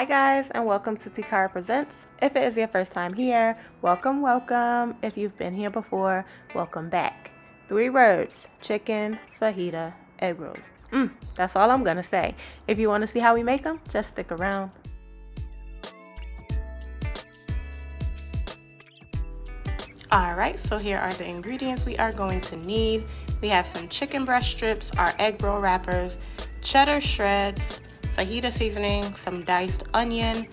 Hi guys, and welcome to Tekara Presents. If it is your first time here, welcome, welcome. If you've been here before, welcome back. 3 words: chicken fajita egg rolls. That's all I'm gonna say. If you want to see how we make them, just stick around. Alright, so here are the ingredients we are going to need. We have some chicken breast strips, our egg roll wrappers, cheddar shreds, fajita seasoning, some diced onion,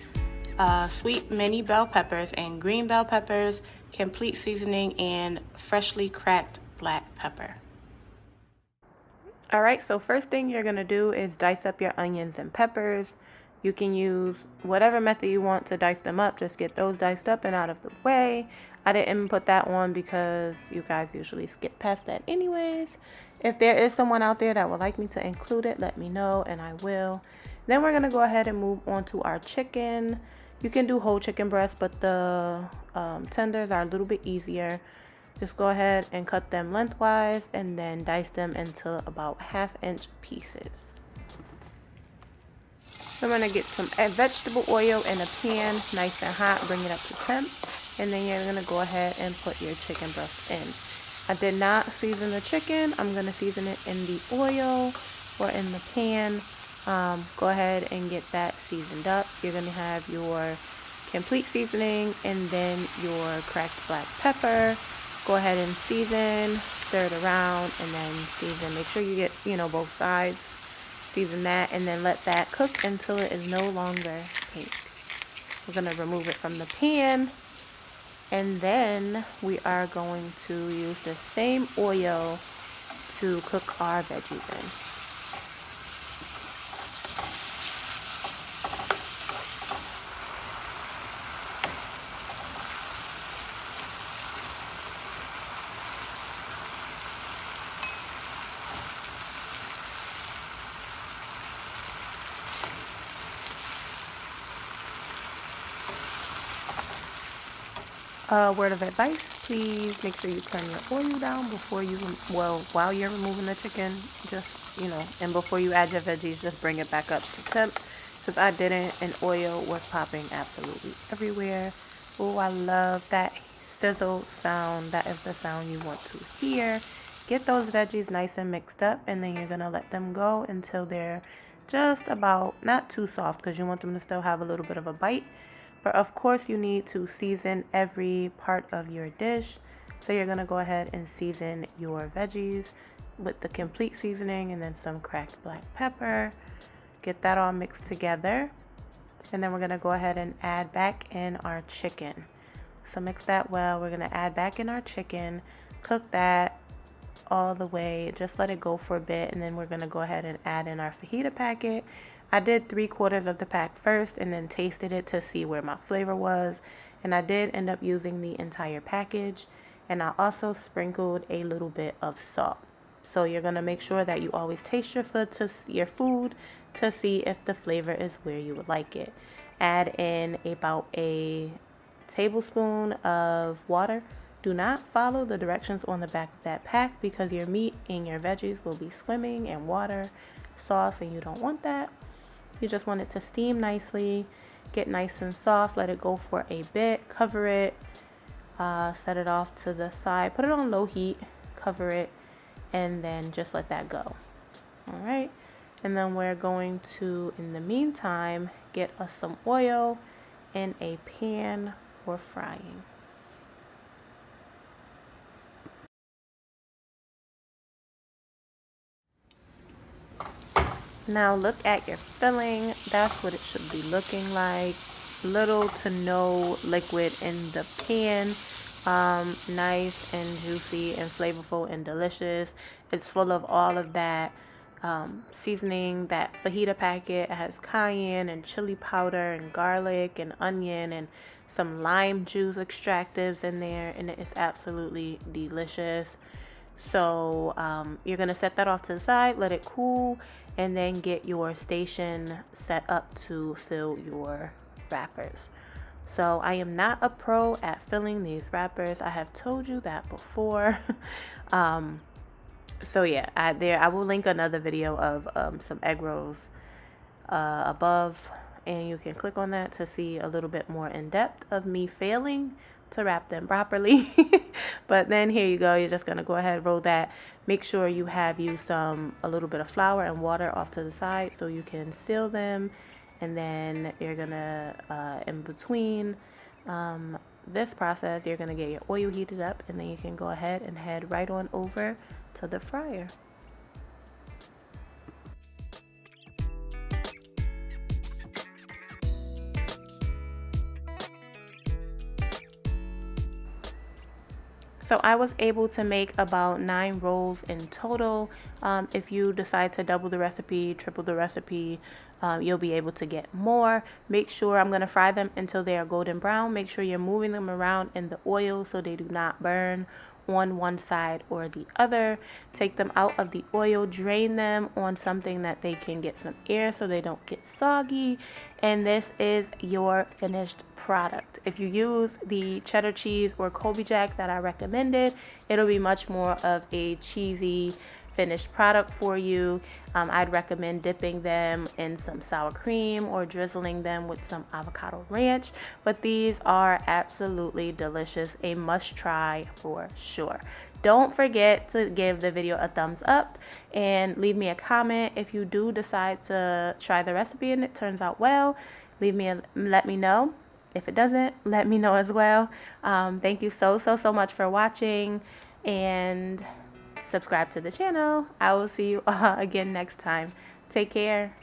sweet mini bell peppers and green bell peppers, complete seasoning, and freshly cracked black pepper. Alright, so first thing you're going to do is dice up your onions and peppers. You can use whatever method you want to dice them up. Just get those diced up and out of the way. I didn't put that on because you guys usually skip past that anyways. If there is someone out there that would like me to include it, let me know and I will. Then we're going to go ahead and move on to our chicken. You can do whole chicken breast, but the tenders are a little bit easier. Just go ahead and cut them lengthwise and then dice them into about 1/2 inch pieces. I'm going to get some vegetable oil in a pan, nice and hot, bring it up to temp, and then you're going to go ahead and put your chicken breast in. I did not season the chicken. I'm going to season it in the oil or in the pan. Go ahead and get that seasoned up. You're going to have your complete seasoning and then your cracked black pepper. Go ahead and season, stir it around, and then season. Make sure you get, both sides. Season that and then let that cook until it is no longer pink. We're going to remove it from the pan, and then we are going to use the same oil to cook our veggies in. Word of advice, please make sure you turn your oil down before you, while you're removing the chicken, just, and before you add your veggies, just bring it back up to temp, because I didn't, and oil was popping absolutely everywhere. Oh, I love that sizzle sound. That is the sound you want to hear. Get those veggies nice and mixed up, and then you're going to let them go until they're just about, not too soft, because you want them to still have a little bit of a bite. But of course you need to season every part of your dish. So you're going to go ahead and season your veggies with the complete seasoning and then some cracked black pepper. Get that all mixed together. And then we're going to go ahead and add back in our chicken. So mix that well. We're going to add back in our chicken. Cook that all the way. Just let it go for a bit. And then we're going to go ahead and add in our fajita packet. I did 3/4 of the pack first and then tasted it to see where my flavor was. And I did end up using the entire package. And I also sprinkled a little bit of salt. So you're going to make sure that you always taste your food to see if the flavor is where you would like it. Add in about a tablespoon of water. Do not follow the directions on the back of that pack because your meat and your veggies will be swimming in water, sauce, and you don't want that. You just want it to steam nicely, get nice and soft, let it go for a bit, cover it, set it off to the side, put it on low heat, cover it, and then just let that go. All right, and then we're going to, in the meantime, get us some oil in a pan for frying. Now look at your filling. That's what it should be looking like. Little to no liquid in the pan. Nice and juicy and flavorful and delicious. It's full of all of that seasoning. That fajita packet, it has cayenne and chili powder and garlic and onion and some lime juice extractives in there, and it is absolutely delicious. So you're going to set that off to the side, let it cool, and then get your station set up to fill your wrappers. So I am not a pro at filling these wrappers. I have told you that before. So yeah, I will link another video of some egg rolls above and you can click on that to see a little bit more in depth of me failing to wrap them properly. But then here you go, you're just gonna go ahead, roll that. Make sure you have a little bit of flour and water off to the side so you can seal them. And then you're gonna in between this process, you're gonna get your oil heated up, and then you can go ahead and head right on over to the fryer. So I was able to make about 9 rolls in total. If you decide to double the recipe, triple the recipe, you'll be able to get more. Make sure, I'm going to fry them until they are golden brown. Make sure you're moving them around in the oil so they do not burn on one side or the other. Take them out of the oil, drain them on something that they can get some air so they don't get soggy. And this is your finished product. If you use the cheddar cheese or Colby Jack that I recommended, it'll be much more of a cheesy finished product for you. I'd recommend dipping them in some sour cream or drizzling them with some Avocado Ranch, but these are absolutely delicious, a must try for sure. Don't forget to give the video a thumbs up and leave me a comment if you do decide to try the recipe and it turns out well. Let me know. If it doesn't, let me know as well. Thank you so much for watching, and subscribe to the channel. I will see you again next time. Take care.